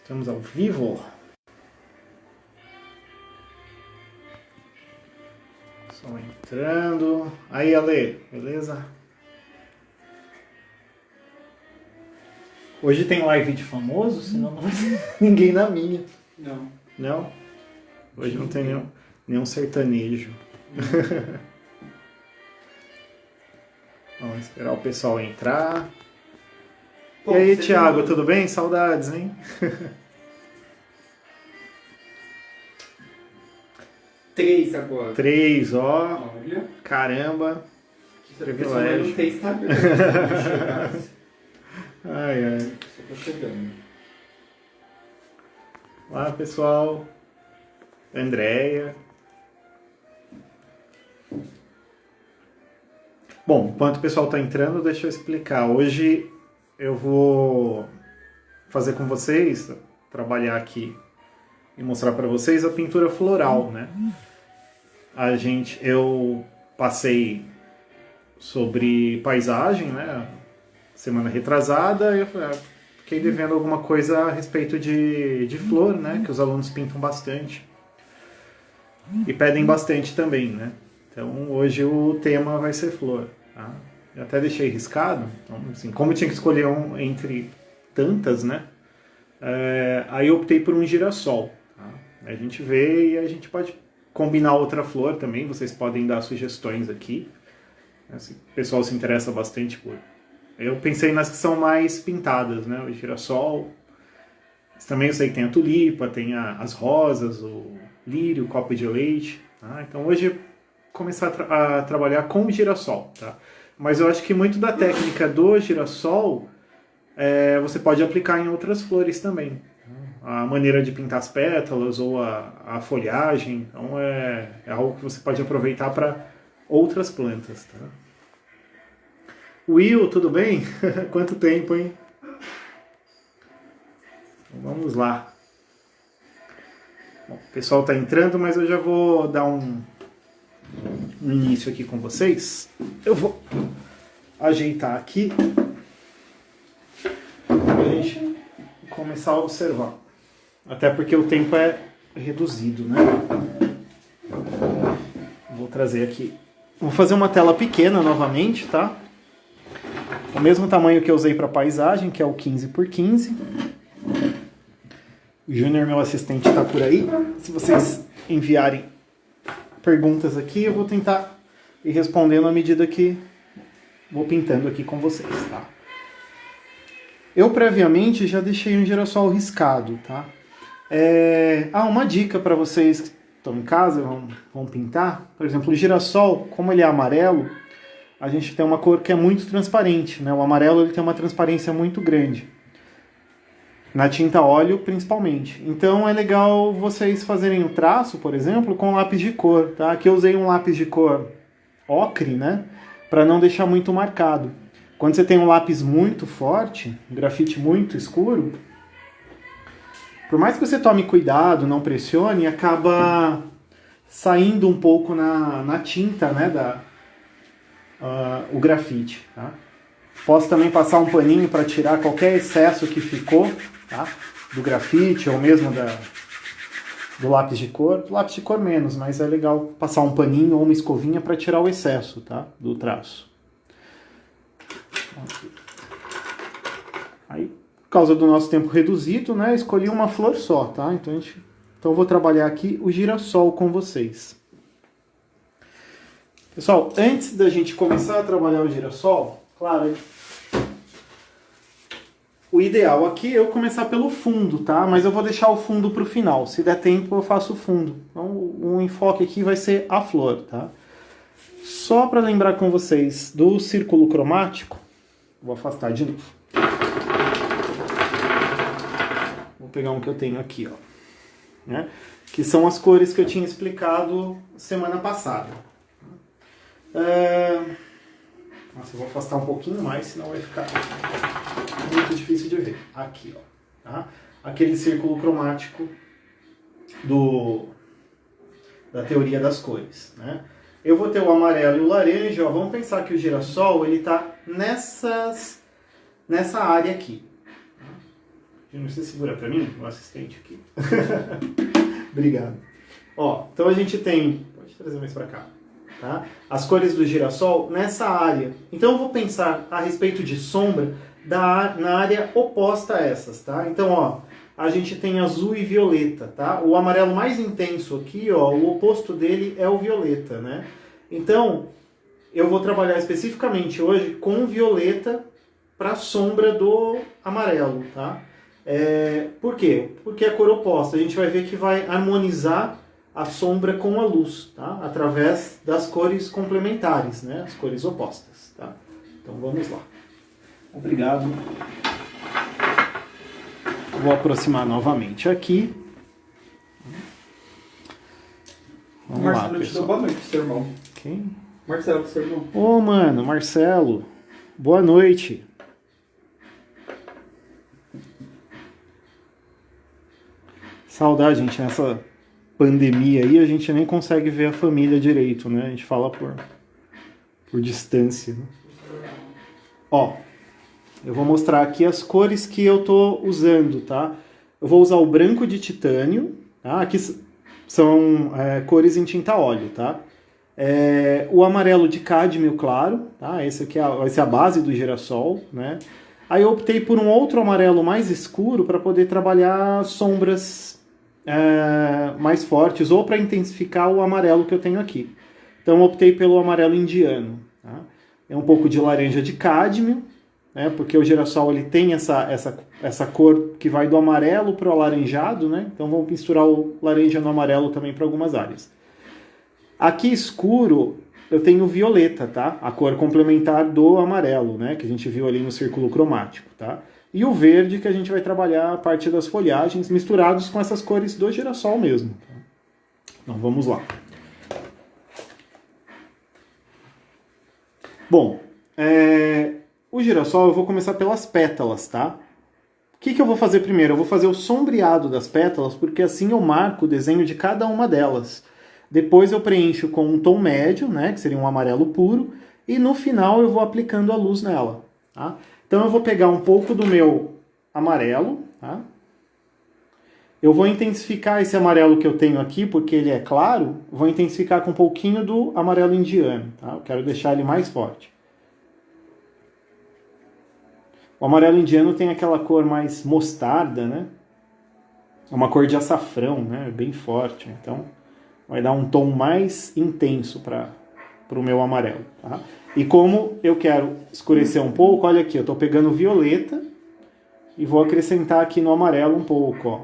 Estamos ao vivo. Só entrando. Aí, Ale, beleza? Hoje tem live de famoso, senão não vai ter ninguém na minha. Não. Não? Hoje não tem nenhum sertanejo. Vamos esperar o pessoal entrar. Pô, e aí, você Thiago, não- tudo bem? Saudades, hein? 3 agora. 3, ó. Olha. Caramba. A pessoa não Privilégio. tem Instagram. Não chegasse. Ai, ai. Só tô chegando. Olá, pessoal. Andréia. Bom, enquanto o pessoal está entrando, deixa eu explicar. Hoje eu vou fazer com vocês, trabalhar aqui e mostrar para vocês a pintura floral, né? Eu passei sobre paisagem, né? Semana retrasada, e eu fiquei devendo alguma coisa a respeito de flor, né? Que os alunos pintam bastante. E pedem bastante também, né? Então hoje o tema vai ser flor. Tá? Eu até deixei riscado. Então, assim, como eu tinha que escolher um entre tantas, né? Aí eu optei por um girassol. Tá? A gente vê e a gente pode combinar outra flor também. Vocês podem dar sugestões aqui. Se o pessoal se interessa bastante por... Eu pensei nas que são mais pintadas, né? O girassol. Mas também eu sei que tem a tulipa, tem as rosas, o lírio, o copo de leite. Tá? Então hoje eu vou começar a trabalhar com o girassol. Tá? Mas eu acho que muito da técnica do girassol você pode aplicar em outras flores também. A maneira de pintar as pétalas ou a folhagem. Então é algo que você pode aproveitar para outras plantas. Tá? Will, tudo bem? Quanto tempo, hein? Vamos lá. Bom, o pessoal está entrando, mas eu já vou dar um início aqui com vocês. Eu vou ajeitar aqui para a gente começar a observar. Até porque o tempo é reduzido, né? Vou trazer aqui. Vou fazer uma tela pequena novamente, tá? O mesmo tamanho que eu usei para paisagem, que é o 15x15. O Júnior, meu assistente, está por aí. Se vocês enviarem perguntas aqui, eu vou tentar ir respondendo à medida que vou pintando aqui com vocês, tá? Eu previamente já deixei um girassol riscado, tá? Uma dica para vocês que estão em casa, vão pintar. Por exemplo, o girassol, como ele é amarelo, a gente tem uma cor que é muito transparente, né? O amarelo ele tem uma transparência muito grande. Na tinta óleo, principalmente. Então é legal vocês fazerem o traço, por exemplo, com lápis de cor, tá? Aqui eu usei um lápis de cor ocre, né? Para não deixar muito marcado. Quando você tem um lápis muito forte, um grafite muito escuro, por mais que você tome cuidado, não pressione, acaba saindo um pouco na tinta, né? O grafite, tá? Posso também passar um paninho para tirar qualquer excesso que ficou, tá? Do grafite ou mesmo do lápis de cor. Do lápis de cor menos, mas é legal passar um paninho ou uma escovinha para tirar o excesso, tá? Do traço. Aí, por causa do nosso tempo reduzido, né? Escolhi uma flor só, tá? Então eu vou trabalhar aqui o girassol com vocês. Pessoal, antes da gente começar a trabalhar o girassol, claro, o ideal aqui é eu começar pelo fundo, tá? Mas eu vou deixar o fundo para o final. Se der tempo, eu faço o fundo. Então, o enfoque aqui vai ser a flor, tá? Só para lembrar com vocês do círculo cromático, vou afastar de novo. Vou pegar um que eu tenho aqui, ó. Né? Que são as cores que eu tinha explicado semana passada. Nossa, eu vou afastar um pouquinho mais, senão vai ficar muito difícil de ver. Aqui, ó. Tá? Aquele círculo cromático da teoria das cores. Né? Eu vou ter o amarelo e o laranja. Ó. Vamos pensar que o girassol está nessa área aqui. Você segura para mim, o assistente aqui. Obrigado. Ó, então a gente tem... Pode trazer mais para cá. Tá? As cores do girassol nessa área. Então eu vou pensar a respeito de sombra na área oposta a essas, tá? Então, ó, a gente tem azul e violeta, tá? O amarelo mais intenso aqui, ó, o oposto dele é o violeta, né? Então, eu vou trabalhar especificamente hoje com violeta para a sombra do amarelo, tá? Por quê? Porque é a cor oposta. A gente vai ver que vai harmonizar a sombra com a luz, tá? Através das cores complementares, né? As cores opostas, tá? Então vamos lá. Obrigado. Vou aproximar novamente aqui. Vamos Marcelo, lá, eu te dou boa noite, seu irmão. Quem? Marcelo, seu irmão. Ô, mano, Marcelo. Boa noite. Saudade, gente, nessa pandemia aí a gente nem consegue ver a família direito, né? A gente fala por distância. Né? Ó, eu vou mostrar aqui as cores que eu tô usando, tá? Eu vou usar o branco de titânio, tá? Aqui são cores em tinta óleo, tá? O amarelo de cádmio claro, tá? Esse aqui vai ser a base do girassol, né? Aí eu optei por um outro amarelo mais escuro para poder trabalhar sombras mais fortes ou para intensificar o amarelo que eu tenho aqui. Então eu optei pelo amarelo indiano, tá? É um pouco de laranja de cádmio, né? Porque o girassol ele tem essa cor que vai do amarelo para o alaranjado, né? Então vamos misturar o laranja no amarelo também para algumas áreas. Aqui escuro eu tenho violeta, tá? A cor complementar do amarelo, né? Que a gente viu ali no círculo cromático, tá? E o verde que a gente vai trabalhar a parte das folhagens misturados com essas cores do girassol mesmo. Tá? Então vamos lá. Bom, o girassol eu vou começar pelas pétalas, tá? O que eu vou fazer primeiro? Eu vou fazer o sombreado das pétalas, porque assim eu marco o desenho de cada uma delas. Depois eu preencho com um tom médio, né, que seria um amarelo puro, e no final eu vou aplicando a luz nela. Tá? Então eu vou pegar um pouco do meu amarelo, tá? Eu vou intensificar esse amarelo que eu tenho aqui, porque ele é claro, vou intensificar com um pouquinho do amarelo indiano, tá? Eu quero deixar ele mais forte. O amarelo indiano tem aquela cor mais mostarda, né? É uma cor de açafrão, né? Bem forte, então vai dar um tom mais intenso para o meu amarelo, tá? E como eu quero escurecer um pouco, olha aqui, eu estou pegando violeta e vou acrescentar aqui no amarelo um pouco, ó.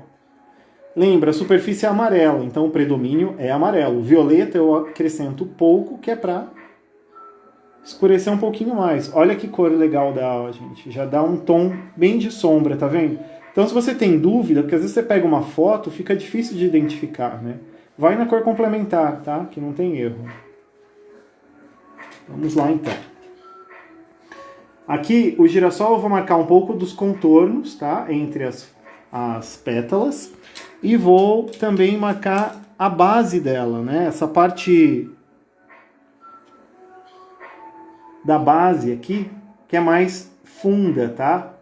Lembra, a superfície é amarela, então o predomínio é amarelo. Violeta eu acrescento pouco, que é para escurecer um pouquinho mais. Olha que cor legal dá, gente. Já dá um tom bem de sombra, tá vendo? Então se você tem dúvida, porque às vezes você pega uma foto, fica difícil de identificar, né? Vai na cor complementar, tá? Que não tem erro. Vamos lá, então. Aqui, o girassol eu vou marcar um pouco dos contornos, tá? Entre as pétalas. E vou também marcar a base dela, né? Essa parte da base aqui, que é mais funda, tá?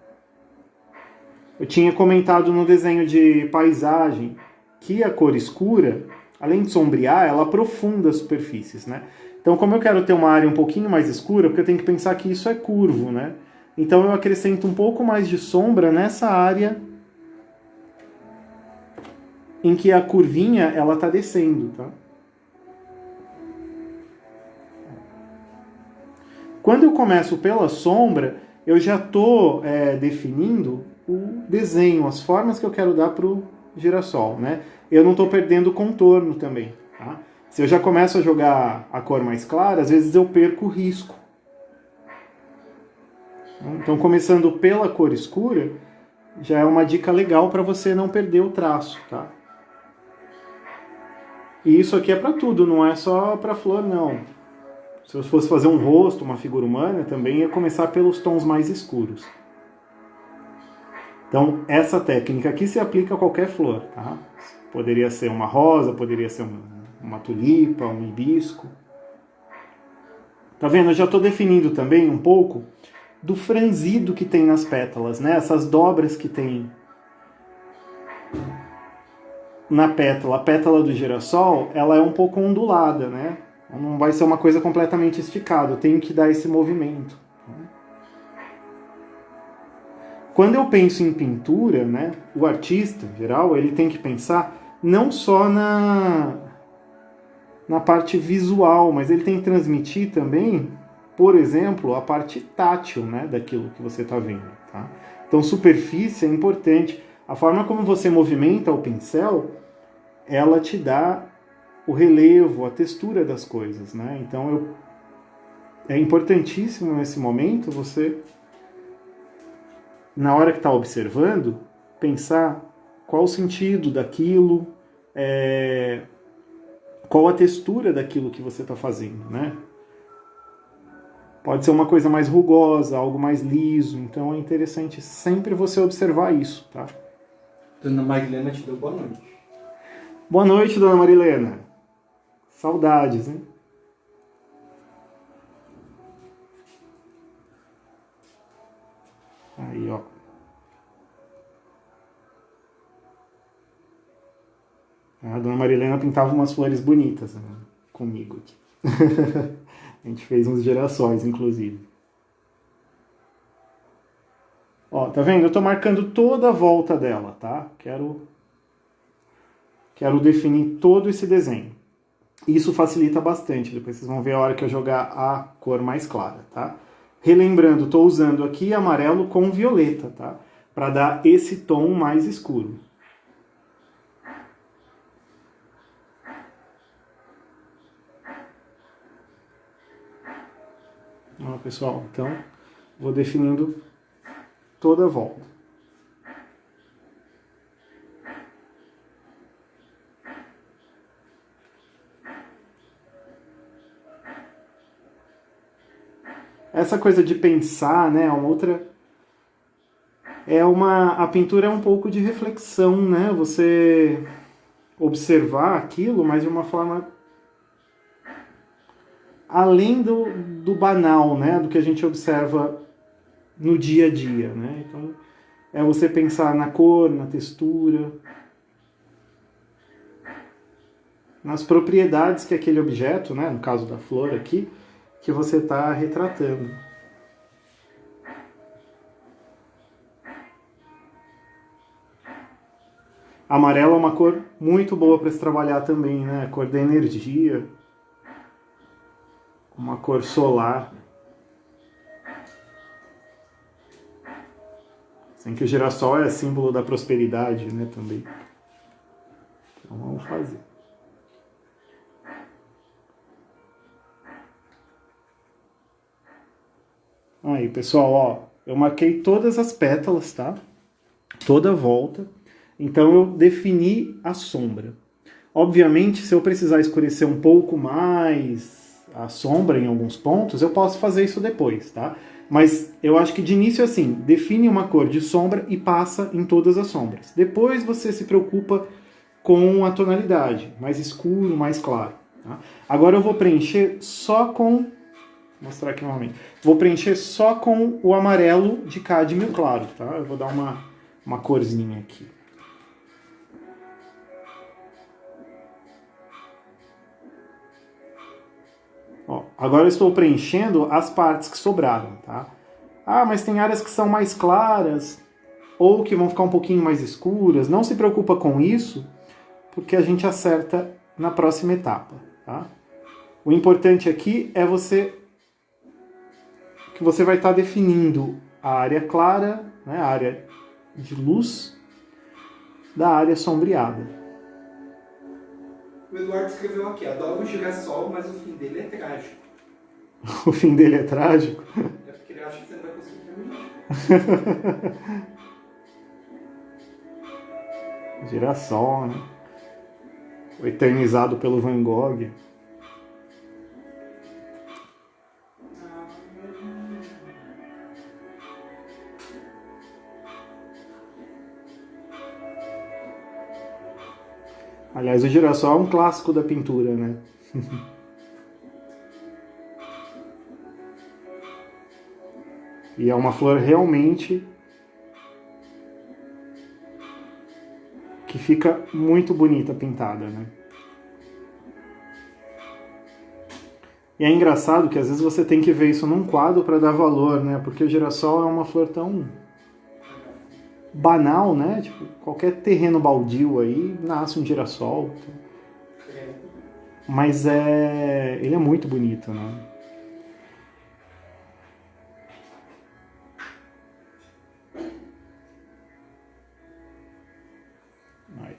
Eu tinha comentado no desenho de paisagem que a cor escura, além de sombrear, ela aprofunda as superfícies, né? Então, como eu quero ter uma área um pouquinho mais escura, porque eu tenho que pensar que isso é curvo, né? Então, eu acrescento um pouco mais de sombra nessa área em que a curvinha, ela tá descendo, tá? Quando eu começo pela sombra, eu já estou definindo o desenho, as formas que eu quero dar para o girassol, né? Eu não estou perdendo o contorno também, tá? Se eu já começo a jogar a cor mais clara, às vezes eu perco o risco. Então, começando pela cor escura, já é uma dica legal para você não perder o traço, tá? E isso aqui é para tudo, não é só para flor, não. Se eu fosse fazer um rosto, uma figura humana, também ia começar pelos tons mais escuros. Então, essa técnica aqui se aplica a qualquer flor, tá? Poderia ser uma rosa, poderia ser uma tulipa, um hibisco. Tá vendo? Eu já estou definindo também um pouco do franzido que tem nas pétalas, né? Essas dobras que tem na pétala. A pétala do girassol, ela é um pouco ondulada, né? Não vai ser uma coisa completamente esticada, eu tenho que dar esse movimento. Quando eu penso em pintura, né, o artista, em geral, ele tem que pensar não só na parte visual, mas ele tem que transmitir também, por exemplo, a parte tátil, né, daquilo que você está vendo. Tá? Então, superfície é importante. A forma como você movimenta o pincel, ela te dá o relevo, a textura das coisas. Né? Então, é importantíssimo nesse momento você, na hora que está observando, pensar qual o sentido daquilo, qual a textura daquilo que você está fazendo, né? Pode ser uma coisa mais rugosa, algo mais liso, então é interessante sempre você observar isso, tá? Dona Marilena te deu boa noite. Boa noite, Dona Marilena. Saudades, hein? Aí, ó. A Dona Marilena pintava umas flores bonitas, né, comigo aqui. A gente fez uns girassóis, inclusive. Ó, tá vendo? Eu tô marcando toda a volta dela, tá? Quero definir todo esse desenho. Isso facilita bastante. Depois vocês vão ver a hora que eu jogar a cor mais clara, tá? Relembrando, tô usando aqui amarelo com violeta, tá? Para dar esse tom mais escuro. Ó, pessoal, então vou definindo toda a volta. Essa coisa de pensar, né, a pintura é um pouco de reflexão, né? Você observar aquilo, mas de uma forma além do banal, né, do que a gente observa no dia a dia, né? Então, é você pensar na cor, na textura, nas propriedades que aquele objeto, né, no caso da flor aqui, que você está retratando. Amarelo é uma cor muito boa para se trabalhar também, né? A cor da energia, uma cor solar. Assim que o girassol é símbolo da prosperidade, né, também. Então vamos fazer. Aí, pessoal, ó, eu marquei todas as pétalas, tá? Toda a volta. Então eu defini a sombra. Obviamente, se eu precisar escurecer um pouco mais a sombra em alguns pontos, eu posso fazer isso depois, tá? Mas eu acho que de início é assim, define uma cor de sombra e passa em todas as sombras. Depois você se preocupa com a tonalidade, mais escuro, mais claro. Tá? Agora eu vou preencher só com... Vou mostrar aqui novamente. Vou preencher só com o amarelo de cádmio claro, tá? Eu vou dar uma corzinha aqui. Ó, agora eu estou preenchendo as partes que sobraram, tá? Ah, mas tem áreas que são mais claras ou que vão ficar um pouquinho mais escuras. Não se preocupa com isso, porque a gente acerta na próxima etapa, tá? O importante aqui é que você vai estar definindo a área clara, né, a área de luz, da área sombreada. O Eduardo escreveu aqui, adoro o girassol, mas o fim dele é trágico. O fim dele é trágico? É porque ele acha que você não vai conseguir terminar. Girassol, né? O eternizado pelo Van Gogh. Aliás, o girassol é um clássico da pintura, né? E é uma flor realmente que fica muito bonita pintada, né? E é engraçado que às vezes você tem que ver isso num quadro para dar valor, né? Porque o girassol é uma flor tão banal, né? Tipo, qualquer terreno baldio aí nasce um girassol. Mas ele é muito bonito, né? Aí.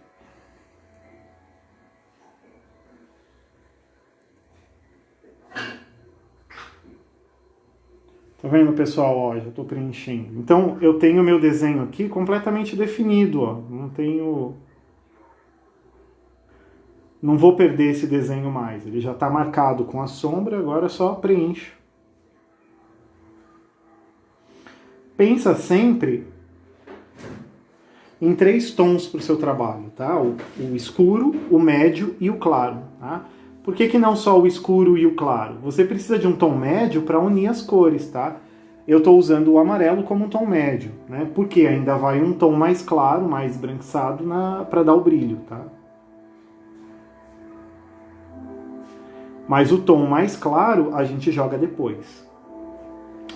Tá vendo, pessoal? Ó, já estou preenchendo. Então, eu tenho meu desenho aqui completamente definido, ó. Não vou perder esse desenho mais. Ele já está marcado com a sombra, agora eu só preencho. Pensa sempre em 3 tons para o seu trabalho, tá? O escuro, o médio e o claro, tá? Por que não só o escuro e o claro? Você precisa de um tom médio para unir as cores, tá? Eu estou usando o amarelo como um tom médio, né? Porque ainda vai um tom mais claro, mais esbranquiçado para dar o brilho, tá? Mas o tom mais claro a gente joga depois.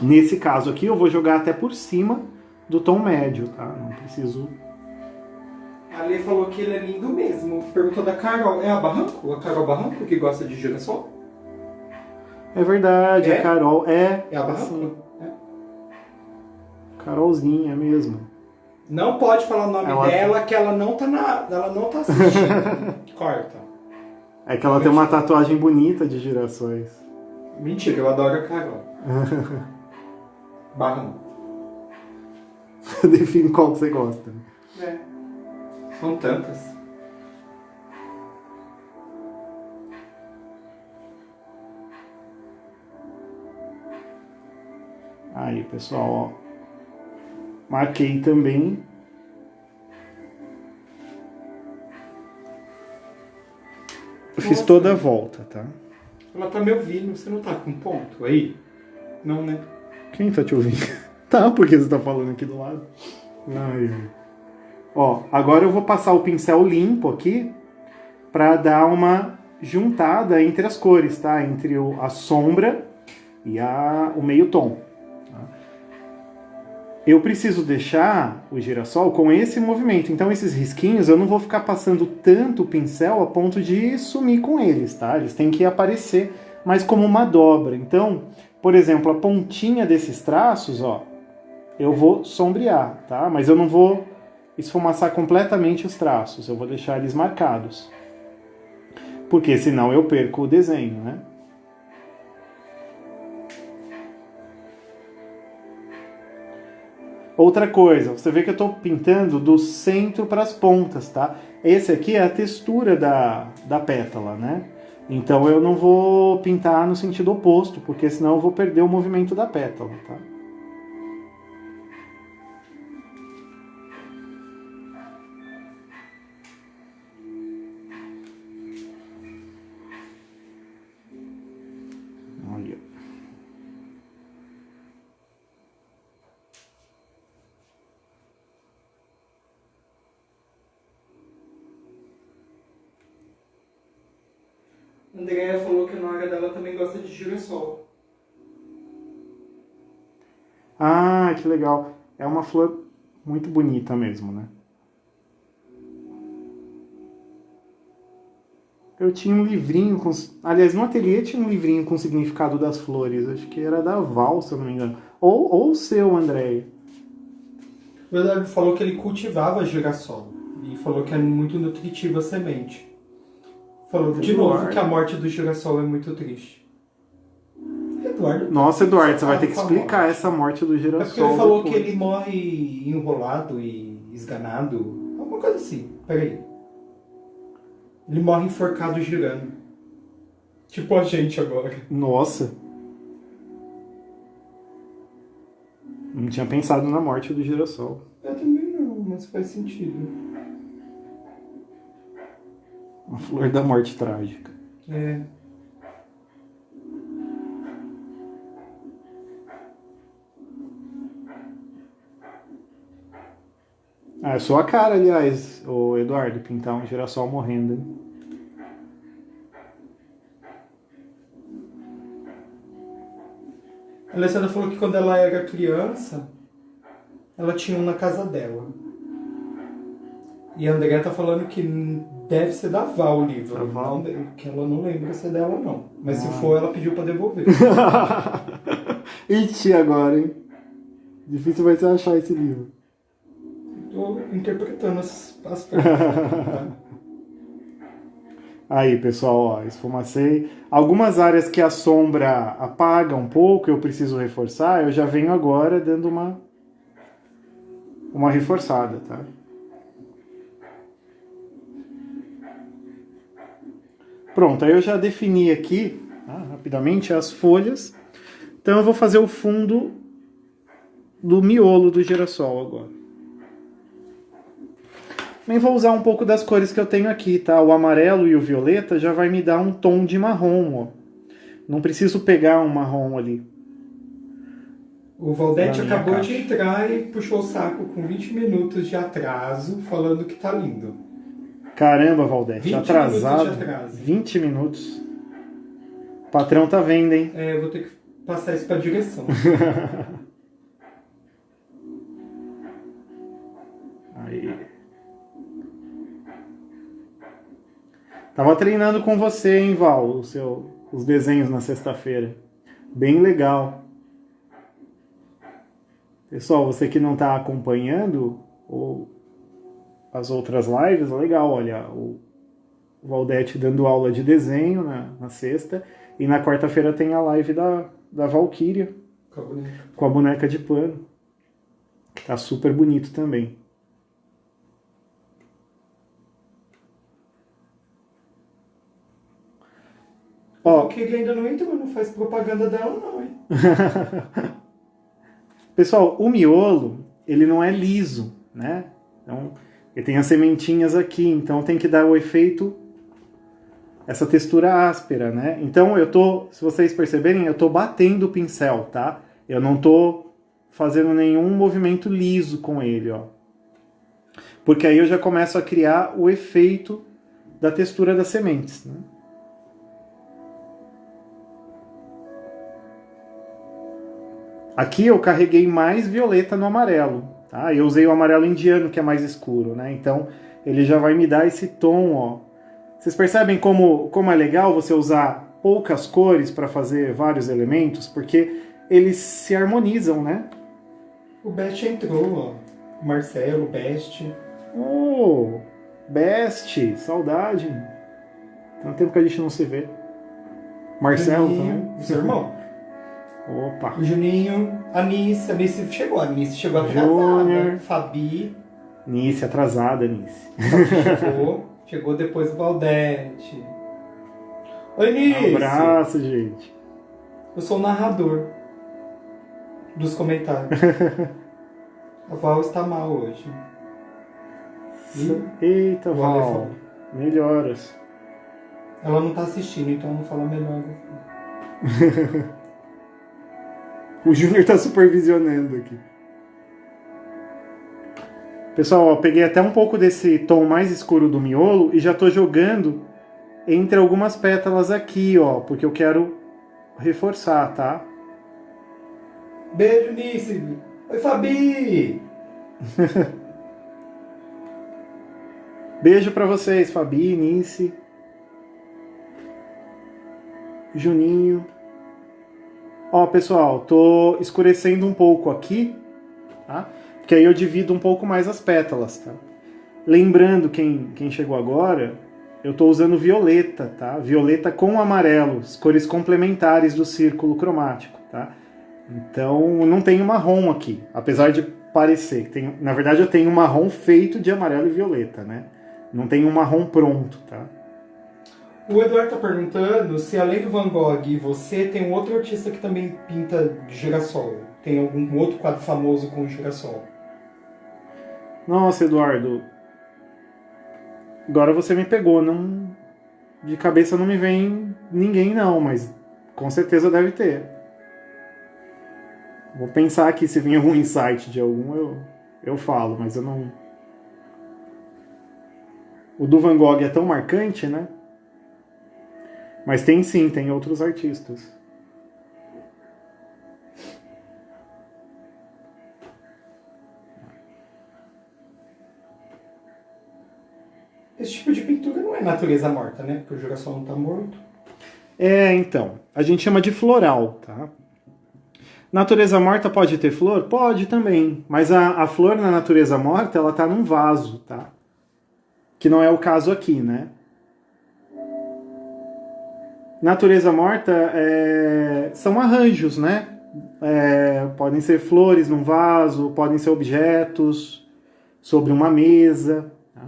Nesse caso aqui eu vou jogar até por cima do tom médio, tá? Não preciso... A Lê falou que ele é lindo mesmo. Perguntou da Carol. É a Barranco? A Carol Barranco que gosta de girassol? É verdade, a Carol É a Barranco? Assim, Carolzinha mesmo. Não pode falar o nome dela, que ela não tá assistindo. Corta. É que ela tem uma tatuagem bonita de girassóis. Mentira, eu adoro a Carol. Barranco. Define qual que você gosta. São tantas. Aí, pessoal, ó. Marquei também. Eu fiz toda a volta, tá? Ela tá me ouvindo, você não tá com ponto aí? Não, né? Quem tá te ouvindo? Tá, porque você tá falando aqui do lado. Ai. Ó, agora eu vou passar o pincel limpo aqui pra dar uma juntada entre as cores, tá? Entre a sombra e o meio tom. Eu preciso deixar o girassol com esse movimento. Então esses risquinhos eu não vou ficar passando tanto o pincel a ponto de sumir com eles, tá? Eles têm que aparecer mais como uma dobra. Então, por exemplo, a pontinha desses traços, ó, eu vou sombrear, tá? Mas eu não vou esfumaçar completamente os traços. Eu vou deixar eles marcados. Porque senão eu perco o desenho, né? Outra coisa, você vê que eu estou pintando do centro para as pontas, tá? Esse aqui é a textura da pétala, né? Então eu não vou pintar no sentido oposto, porque senão eu vou perder o movimento da pétala, tá? Olha. A Andrea falou que a nora dela também gosta de girassol. Ah, que legal. É uma flor muito bonita mesmo, né? Eu tinha um livrinho com... Aliás, no ateliê tinha um livrinho com o significado das flores. Acho que era da Val, se eu não me engano. Ou o seu, André. O Eduardo falou que ele cultivava girassol. E falou que é muito nutritiva a semente. Falou de novo que a morte do girassol é muito triste. Eduardo. Nossa, Eduardo, você vai ter que explicar essa morte do girassol. É porque ele falou que ele morre enrolado e esganado. Alguma coisa assim. Peraí. Ele morre enforcado girando. Tipo a gente agora. Nossa. Não tinha pensado na morte do girassol. Eu também não, mas faz sentido. Uma flor da morte trágica. É. Ah, é sua cara, aliás, o Eduardo, pintar um girassol morrendo. Hein? A Alessandra falou que quando ela era criança, ela tinha um na casa dela. E a Andrea tá falando que deve ser da Val o livro. Da Val? Que ela não lembra se é dela, não. Mas se for, ela pediu pra devolver. Ixi, agora, hein? Difícil vai ser achar esse livro. Tô interpretando as frases. Tá? Aí, pessoal, ó, esfumacei. Algumas áreas que a sombra apaga um pouco, eu preciso reforçar, eu já venho agora dando uma reforçada, tá? Pronto, aí eu já defini aqui, tá, rapidamente, as folhas. Então eu vou fazer o fundo do miolo do girassol agora. Também vou usar um pouco das cores que eu tenho aqui, tá? O amarelo e o violeta já vai me dar um tom de marrom, ó. Não preciso pegar um marrom ali. O Valdete acabou de entrar e puxou o saco com 20 minutos de atraso, falando que tá lindo. Caramba, Valdete, 20 atrasado. minutos de atraso. 20 minutos. O patrão tá vendo, hein? É, eu vou ter que passar isso pra direção. Aí. Tava treinando com você, hein, Val, os desenhos na sexta-feira. Bem legal. Pessoal, você que não tá acompanhando as outras lives, legal, olha, o Valdete dando aula de desenho na sexta, e na quarta-feira tem a live da Valkyria, com a boneca de pano, que tá super bonito também. Ó, o que ainda não entrou, não faz propaganda dela não, hein? Pessoal, o miolo, ele não é liso, né? Então, ele tem as sementinhas aqui, então tem que dar o efeito, essa textura áspera, né? Então se vocês perceberem, eu tô batendo o pincel, tá? Eu não tô fazendo nenhum movimento liso com ele, ó. Porque aí eu já começo a criar o efeito da textura das sementes, né? Aqui eu carreguei mais violeta no amarelo, tá? Eu usei o amarelo indiano, que é mais escuro, né? Então ele já vai me dar esse tom, ó. Vocês percebem como é legal você usar poucas cores para fazer vários elementos? Porque eles se harmonizam, né? O Best entrou, ó. Marcelo, Best. Oh, Best, saudade. Tem um tempo que a gente não se vê. Marcelo também. Seu irmão. Opa. O Juninho, a Nice chegou atrasada. Júnior. Fabi. Nice, atrasada, Nice. Chegou depois do Valdete. Oi, Nice. Um abraço, gente. Eu sou o narrador dos comentários. A Val está mal hoje. Eita, Val. Melhoras. Ela não está assistindo, então não fala melhor. O Júnior está supervisionando aqui. Pessoal, eu peguei até um pouco desse tom mais escuro do miolo e já estou jogando entre algumas pétalas aqui, ó, porque eu quero reforçar, tá? Beijo, Nice. Oi, Fabi. Beijo pra vocês, Fabi, Nice, Juninho. Ó, pessoal, tô escurecendo um pouco aqui, tá? Porque aí eu divido um pouco mais as pétalas, tá? Lembrando, quem chegou agora, eu tô usando violeta, tá? Violeta com amarelo, as cores complementares do círculo cromático, tá? Então, não tenho marrom aqui, apesar de parecer. Na verdade, eu tenho marrom feito de amarelo e violeta, né? Não tenho um marrom pronto, tá? O Eduardo tá perguntando se além do Van Gogh e você, tem um outro artista que também pinta girassol. Tem algum outro quadro famoso com girassol? Nossa, Eduardo. Agora você me pegou. Não... De cabeça não me vem ninguém, não, mas com certeza deve ter. Vou pensar aqui se vem algum insight de algum, eu falo, mas eu o do Van Gogh é tão marcante, né? Mas tem sim, tem outros artistas. Esse tipo de pintura não é natureza morta, né? Porque o girassol não está morto. Então, a gente chama de floral, tá? Natureza morta pode ter flor? Pode também, mas a flor na natureza morta, ela tá num vaso, tá? Que não é o caso aqui, né? Natureza morta são arranjos, né? Podem ser flores num vaso, podem ser objetos sobre uma mesa, tá?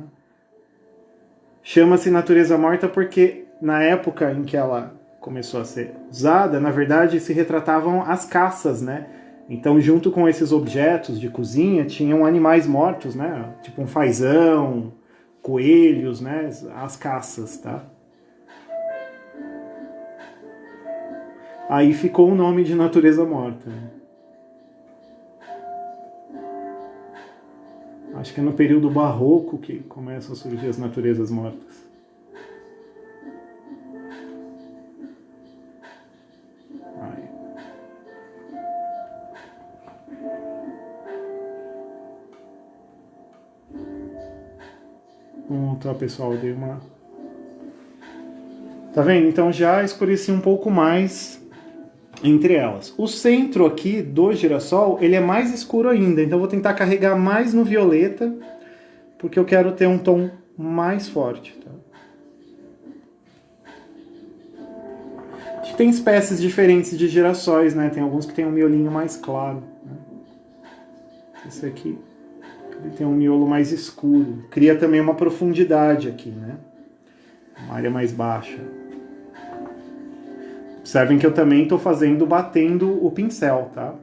Chama-se natureza morta porque na época em que ela começou a ser usada, na verdade se retratavam as caças, né? Então, junto com esses objetos de cozinha, tinham animais mortos, né? Tipo um fazão, coelhos, né? As caças, tá? Aí ficou o nome de natureza morta. Acho que é no período barroco que começam a surgir as naturezas mortas. Aí. Então, pessoal, dei uma... Tá vendo? Então já escureci um pouco mais entre elas. O centro aqui do girassol, ele é mais escuro ainda, então eu vou tentar carregar mais no violeta, porque eu quero ter um tom mais forte. Tá? Tem espécies diferentes de girassóis, né? Tem alguns que tem um miolinho mais claro. Né? Esse aqui, ele tem um miolo mais escuro. Cria também uma profundidade aqui, né? Uma área mais baixa. Observem que eu também estou batendo o pincel, tá?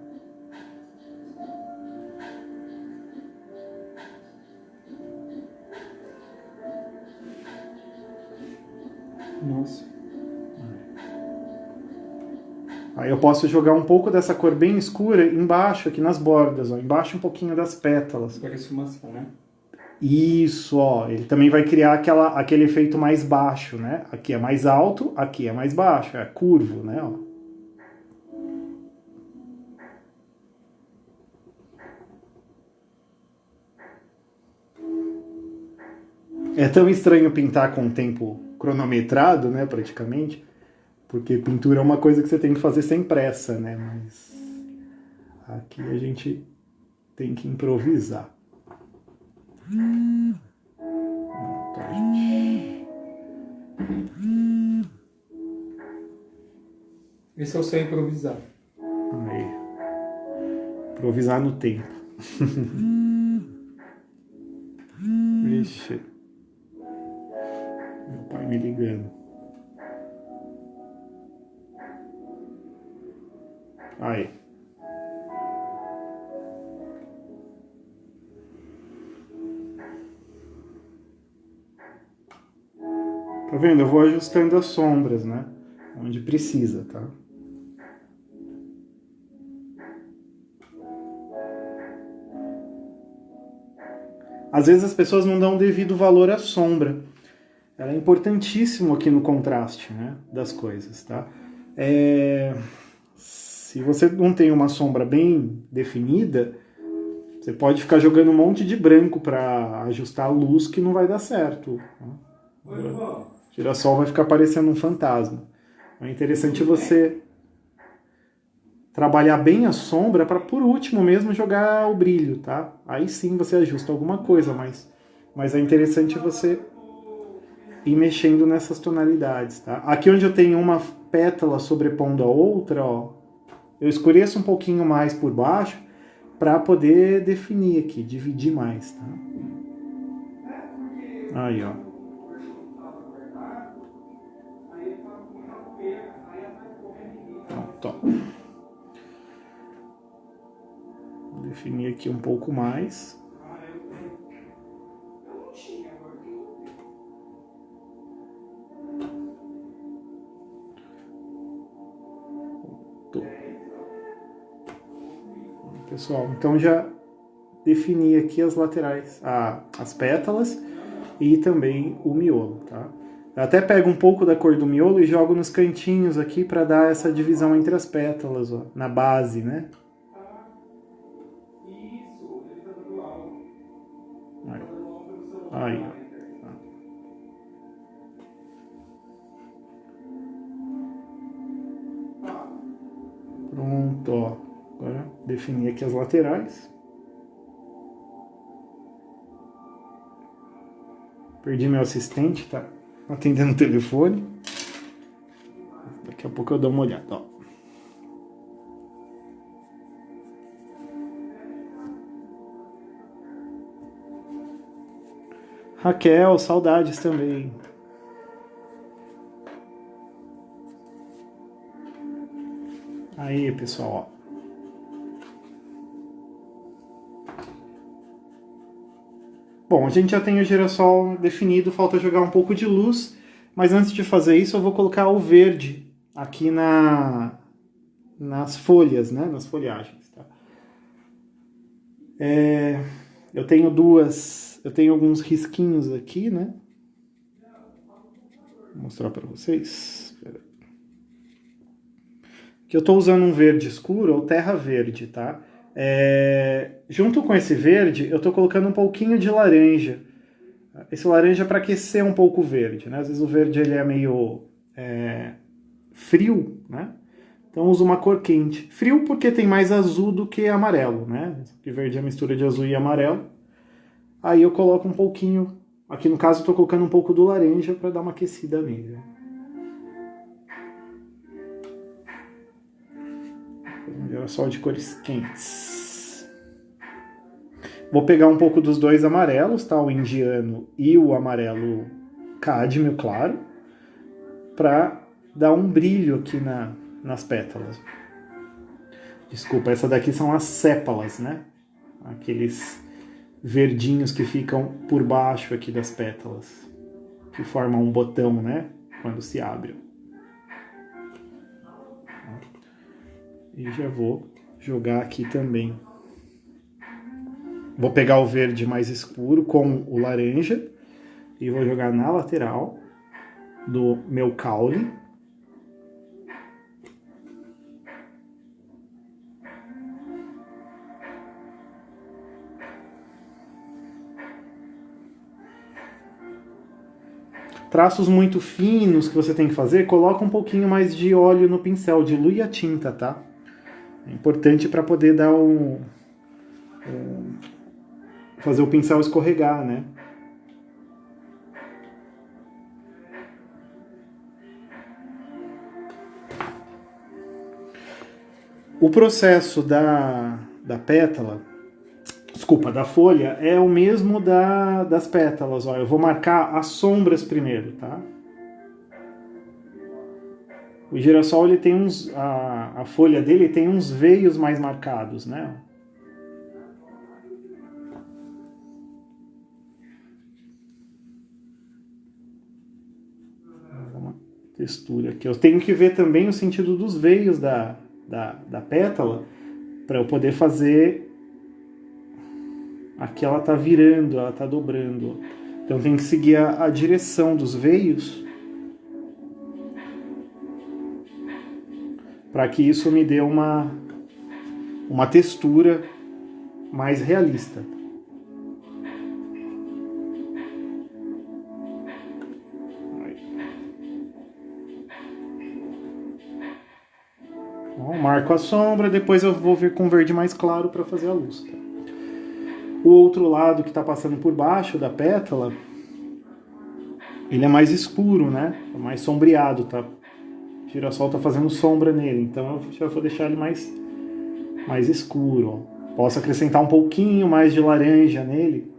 Nossa. Aí eu posso jogar um pouco dessa cor bem escura embaixo, aqui nas bordas, ó. Embaixo um pouquinho das pétalas. Parece maçã, né? Isso, ó. Ele também vai criar aquele efeito mais baixo, né? Aqui é mais alto, aqui é mais baixo. É curvo, né? Ó. É tão estranho pintar com tempo cronometrado, né, praticamente, porque pintura é uma coisa que você tem que fazer sem pressa, né, mas aqui a gente tem que improvisar. Tá, gente. Esse é o seu improvisar. Aí. Improvisar no tempo. Vixe. Meu pai me ligando. Aí. Tá vendo? Eu vou ajustando as sombras, né? Onde precisa, tá? Às vezes as pessoas não dão devido valor à sombra. Ela é importantíssimo aqui no contraste, né, das coisas, tá? Se você não tem uma sombra bem definida, você pode ficar jogando um monte de branco para ajustar a luz que não vai dar certo. O girassol vai ficar parecendo um fantasma. É interessante você trabalhar bem a sombra para, por último mesmo, jogar o brilho, tá? Aí sim você ajusta alguma coisa, mas é interessante você ir mexendo nessas tonalidades, tá? Aqui onde eu tenho uma pétala sobrepondo a outra, ó, eu escureço um pouquinho mais por baixo para poder definir aqui, dividir mais, tá? Aí, ó. Pronto, ó. Vou definir aqui um pouco mais. Pessoal, então já defini aqui as laterais, as pétalas. e também o miolo, tá? Eu até pego um pouco da cor do miolo e jogo nos cantinhos aqui para dar essa divisão entre as pétalas, ó, na base, né? Aí, ó. Pronto, ó. Agora definir aqui as laterais. Perdi meu assistente, tá atendendo o telefone. Daqui a pouco eu dou uma olhada, ó. Raquel, saudades também. Aí, pessoal, ó. Bom, a gente já tem o girassol definido, falta jogar um pouco de luz, mas antes de fazer isso eu vou colocar o verde aqui nas folhas, né, nas folhagens. Tá? Eu tenho alguns risquinhos aqui, né? Vou mostrar para vocês. Que eu estou usando um verde escuro, ou terra verde, tá? Junto com esse verde, eu estou colocando um pouquinho de laranja. Esse laranja é para aquecer um pouco o verde, né? Às vezes o verde ele é meio frio, né? Então eu uso uma cor quente. Frio porque tem mais azul do que amarelo, né? Porque verde é a mistura de azul e amarelo. Aí eu coloco um pouquinho, aqui no caso eu estou colocando um pouco do laranja para dar uma aquecida nele. Um girassol de cores quentes. Vou pegar um pouco dos dois amarelos, tá? O indiano e o amarelo cádmio, claro, para dar um brilho aqui nas pétalas. Desculpa, essa daqui são as sépalas, né? Aqueles verdinhos que ficam por baixo aqui das pétalas, que formam um botão, né? Quando se abre. E já vou jogar aqui também. Vou pegar o verde mais escuro com o laranja e vou jogar na lateral do meu caule. Traços muito finos que você tem que fazer, coloca um pouquinho mais de óleo no pincel, dilui a tinta, tá? É importante para poder dar fazer o pincel escorregar, né? O processo da pétala, desculpa, da folha, é o mesmo das pétalas. Ó. Eu vou marcar as sombras primeiro, tá? O girassol, ele tem a folha dele tem uns veios mais marcados, né? Uma textura aqui. Eu tenho que ver também o sentido dos veios da pétala para eu poder fazer. Aqui ela tá virando, ela tá dobrando. Então tem que seguir a direção dos veios para que isso me dê uma textura mais realista. Bom, marco a sombra, depois eu vou vir com verde mais claro para fazer a luz. Tá? O outro lado que está passando por baixo da pétala, ele é mais escuro, né? É mais sombreado, tá? O girassol está fazendo sombra nele, então eu já vou deixar ele mais escuro. Ó. Posso acrescentar um pouquinho mais de laranja nele.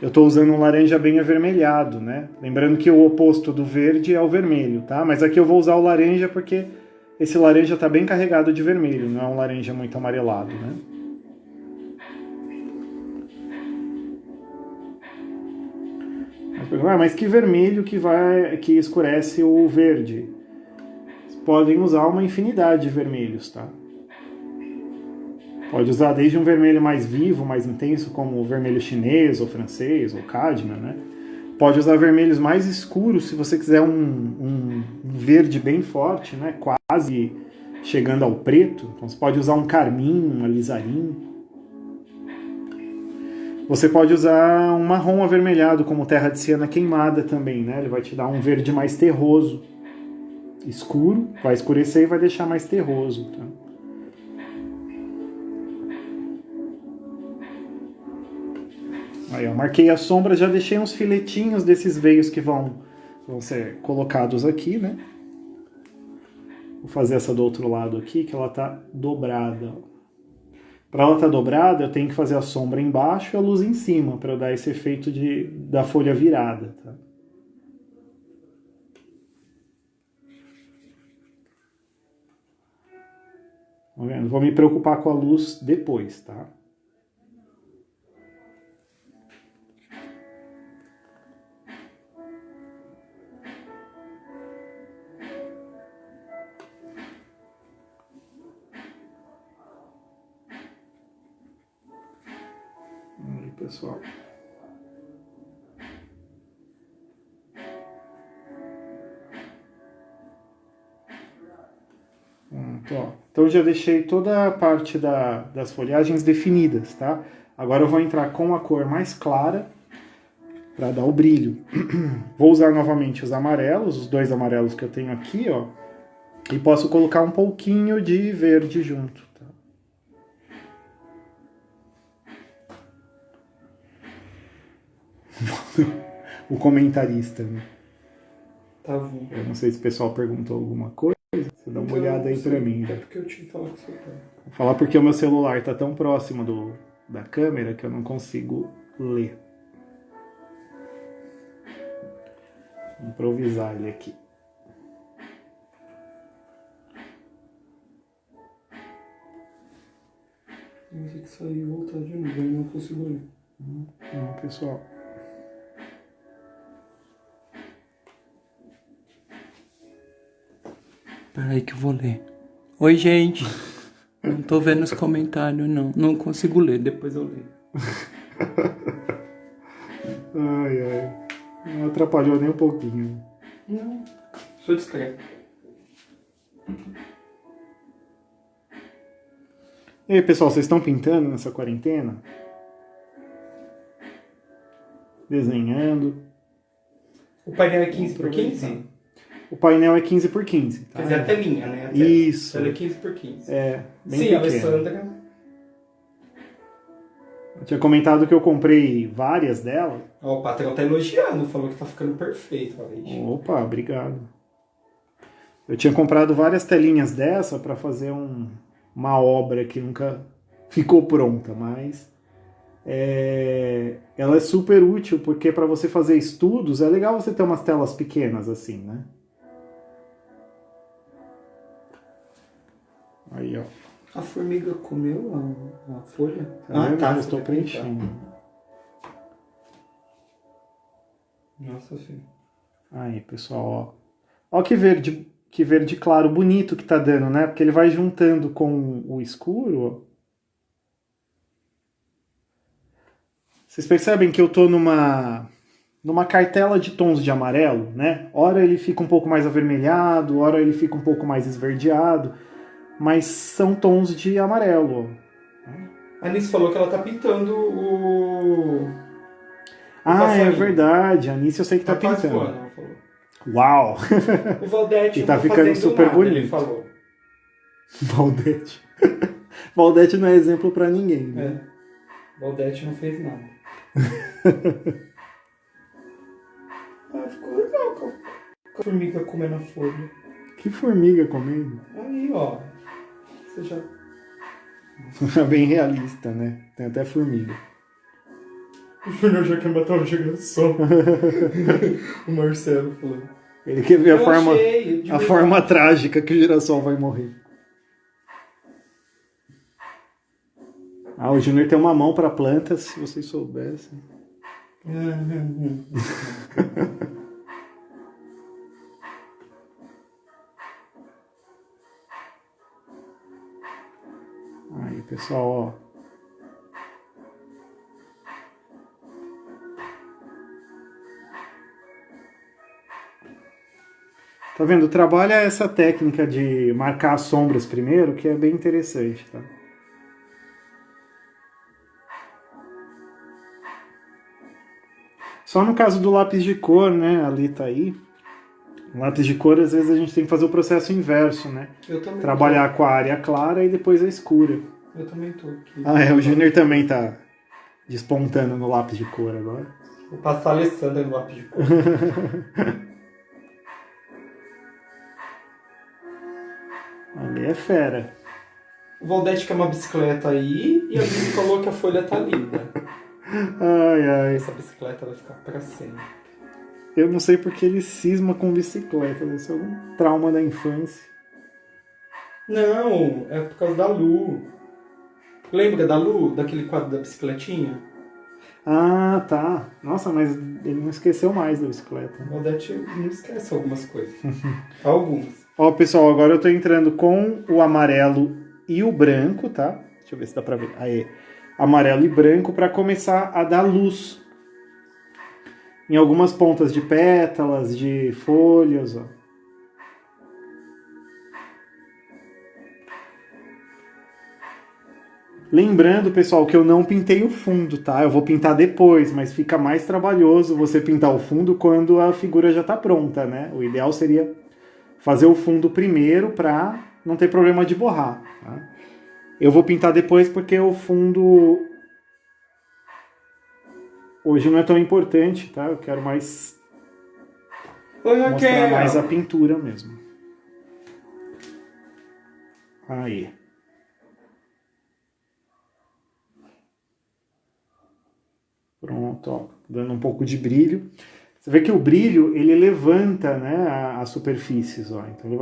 Eu estou usando um laranja bem avermelhado, né? Lembrando que o oposto do verde é o vermelho, tá? Mas aqui eu vou usar o laranja porque esse laranja está bem carregado de vermelho, não é um laranja muito amarelado, né? Mas que vermelho que escurece o verde? Vocês podem usar uma infinidade de vermelhos, tá? Pode usar desde um vermelho mais vivo, mais intenso, como o vermelho chinês, ou francês, ou cádmio, né? Pode usar vermelhos mais escuros se você quiser um verde bem forte, né? Quase chegando ao preto. Então você pode usar um carmim, um alizarim. Você pode usar um marrom avermelhado como terra de siena queimada também, né? Ele vai te dar um verde mais terroso. Escuro, vai escurecer e vai deixar mais terroso. Tá? Aí, ó, marquei a sombra, já deixei uns filetinhos desses veios que vão ser colocados aqui, né? Vou fazer essa do outro lado aqui, que ela tá dobrada. Para ela estar dobrada, eu tenho que fazer a sombra embaixo e a luz em cima, para eu dar esse efeito da folha virada, tá? Tá vendo? Vou me preocupar com a luz depois, tá? Aí, pessoal. Então já deixei toda a parte das folhagens definidas, tá? Agora eu vou entrar com a cor mais clara para dar o brilho. Vou usar novamente os amarelos, os 2 amarelos que eu tenho aqui, ó. E posso colocar um pouquinho de verde junto, tá? O comentarista, né? Tá bom. Eu não sei se o pessoal perguntou alguma coisa. Você dá uma olhada aí pra mim. É porque eu tive que falar com o seu pai. Vou falar porque o meu celular tá tão próximo da câmera que eu não consigo ler. Vou improvisar ele aqui. Vou ter que sair e voltar de novo, eu não consigo ler. Não, pessoal. Peraí que eu vou ler. Oi, gente. Não tô vendo os comentários, não. Não consigo ler, depois eu leio. Ai. Não atrapalhou nem um pouquinho. Não, sou discreto. E aí, pessoal, vocês estão pintando nessa quarentena? Desenhando? O painel é 15 por 15? O painel é 15 por 15. Tá? Quer dizer, a telinha, né? Isso. Ela é 15 por 15. É, bem Sim, pequeno. a Alessandra. Eu tinha comentado que eu comprei várias delas. Ó, o patrão tá elogiando, falou que tá ficando perfeito. Opa, obrigado. Eu tinha comprado várias telinhas dessa para fazer uma obra que nunca ficou pronta, mas ela é super útil porque para você fazer estudos é legal você ter umas telas pequenas assim, né? Aí, ó. A formiga comeu a folha? Tá, eu estou preenchendo. Nossa, filho. Aí, pessoal, ó. Ó que verde claro, bonito que tá dando, né? Porque ele vai juntando com o escuro, ó. Vocês percebem que eu tô numa cartela de tons de amarelo, né? Ora ele fica um pouco mais avermelhado, ora ele fica um pouco mais esverdeado, mas são tons de amarelo, ó. A Alice falou que ela tá pintando o é verdade. A Anice eu sei que tá pintando. Voando, ela falou. Uau! O Valdete E tá não ficando fazendo super nada, bonito. ele falou. Valdete. Valdete não é exemplo pra ninguém, né? Valdete não fez nada. Ficou legal com a formiga comendo a folha. Que formiga comendo? Aí, ó. Você já... Bem realista, né? Tem até formiga. O Júnior já quer matar o girassol. O Marcelo falou. Ele quer ver a forma trágica que o girassol vai morrer. O Júnior tem uma mão para plantas, se vocês soubessem. Aí, pessoal, ó. Tá vendo? Trabalha essa técnica de marcar as sombras primeiro, que é bem interessante, tá? Só no caso do lápis de cor, né? Ali tá aí. O lápis de cor, às vezes, a gente tem que fazer o processo inverso, né? Eu também Trabalhar com a área clara e depois a escura. Eu também tô aqui. Ah, é, o Júnior também tá despontando no lápis de cor agora. Vou passar a Alessandra no lápis de cor. Ali é fera. O Valdete quer uma bicicleta aí e a Vivi falou que a folha tá linda. Ai, ai. Essa bicicleta vai ficar pra sempre. Eu não sei porque ele cisma com bicicleta. Deve ser algum trauma da infância. Não, é por causa da Lu. Lembra da Lu, daquele quadro da bicicletinha? Ah, tá. Nossa, mas ele não esqueceu mais da bicicleta. O Valdete não esquece algumas coisas. Algumas. Ó, pessoal, agora eu tô entrando com o amarelo e o branco, tá? Deixa eu ver se dá pra ver. Aí, amarelo e branco para começar a dar luz em algumas pontas de pétalas, de folhas, ó. Lembrando, pessoal, que eu não pintei o fundo, tá? Eu vou pintar depois, mas fica mais trabalhoso você pintar o fundo quando a figura já tá pronta, né? O ideal seria fazer o fundo primeiro para não ter problema de borrar, tá? Eu vou pintar depois porque o fundo hoje não é tão importante, tá? Eu quero mais mostrar mais a pintura mesmo. Aí. Pronto, ó, dando um pouco de brilho. Você vê que o brilho, ele levanta, né, as superfícies, ó. Então ele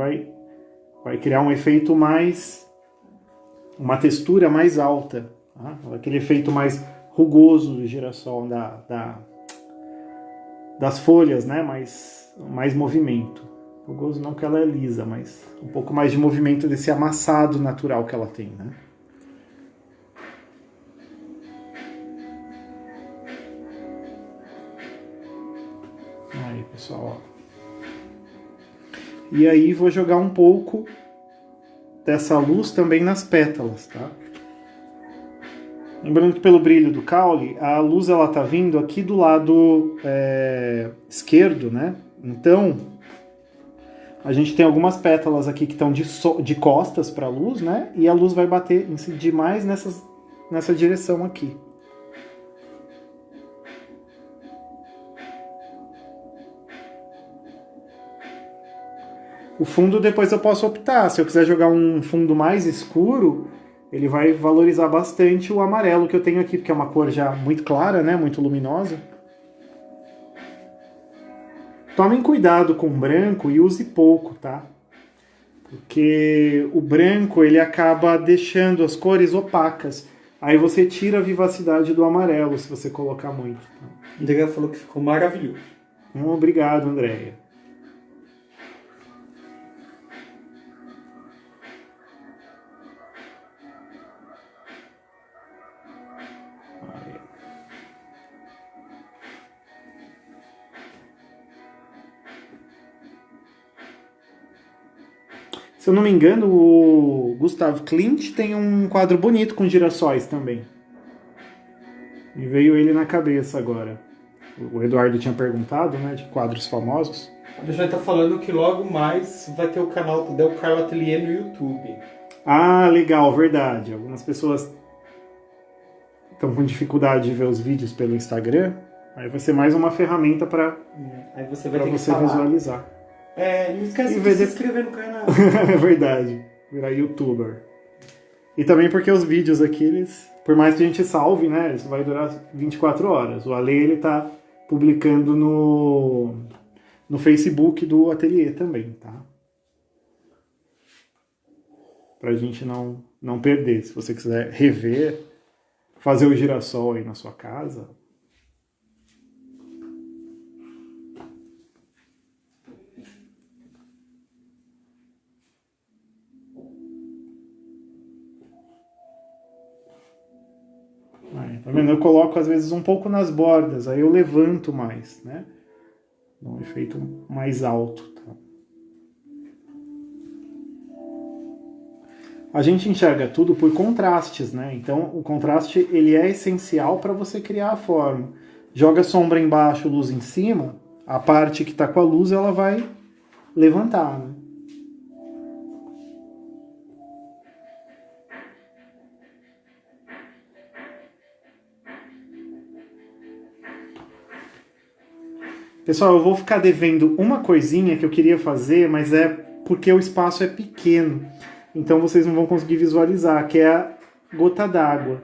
vai criar um efeito mais, uma textura mais alta, tá? Aquele efeito mais rugoso do girassol, das folhas, né, mais movimento. Rugoso não que ela é lisa, mas um pouco mais de movimento desse amassado natural que ela tem, né? Aí, pessoal, ó. E aí vou jogar um pouco dessa luz também nas pétalas, tá? Lembrando que pelo brilho do caule, a luz ela tá vindo aqui do lado esquerdo, né? Então, a gente tem algumas pétalas aqui que estão de costas para a luz, né? E a luz vai bater, incidir mais nessa direção aqui. O fundo depois eu posso optar. Se eu quiser jogar um fundo mais escuro, ele vai valorizar bastante o amarelo que eu tenho aqui, porque é uma cor já muito clara, né? Muito luminosa. Tomem cuidado com o branco e use pouco, tá? Porque o branco ele acaba deixando as cores opacas. Aí você tira a vivacidade do amarelo se você colocar muito. Tá? Andréia falou que ficou maravilhoso. Obrigado, Andréia. Se eu não me engano, o Gustav Klimt tem um quadro bonito com girassóis também. Me veio ele na cabeça agora. O Eduardo tinha perguntado, né, de quadros famosos. A gente tá falando que logo mais vai ter o canal do Del Carlo Atelier no YouTube. Ah, legal, verdade. Algumas pessoas estão com dificuldade de ver os vídeos pelo Instagram. Aí vai ser mais uma ferramenta para você visualizar. Não esquece de se inscrever no canal. É verdade, virar youtuber. E também porque os vídeos aqui, eles, por mais que a gente salve, né, isso vai durar 24 horas. O Ale, ele tá publicando no Facebook do ateliê também, tá? Pra gente não perder. Se você quiser rever, fazer o girassol aí na sua casa... Tá vendo? Eu coloco às vezes um pouco nas bordas, aí eu levanto mais, né? Dá um efeito mais alto. Tá? a gente enxerga tudo por contrastes, né? Então, o contraste ele é essencial para você criar a forma. Joga sombra embaixo, luz em cima, a parte que está com a luz ela vai levantar, né? Pessoal, eu vou ficar devendo uma coisinha que eu queria fazer, mas é porque o espaço é pequeno. Então vocês não vão conseguir visualizar, que é a gota d'água.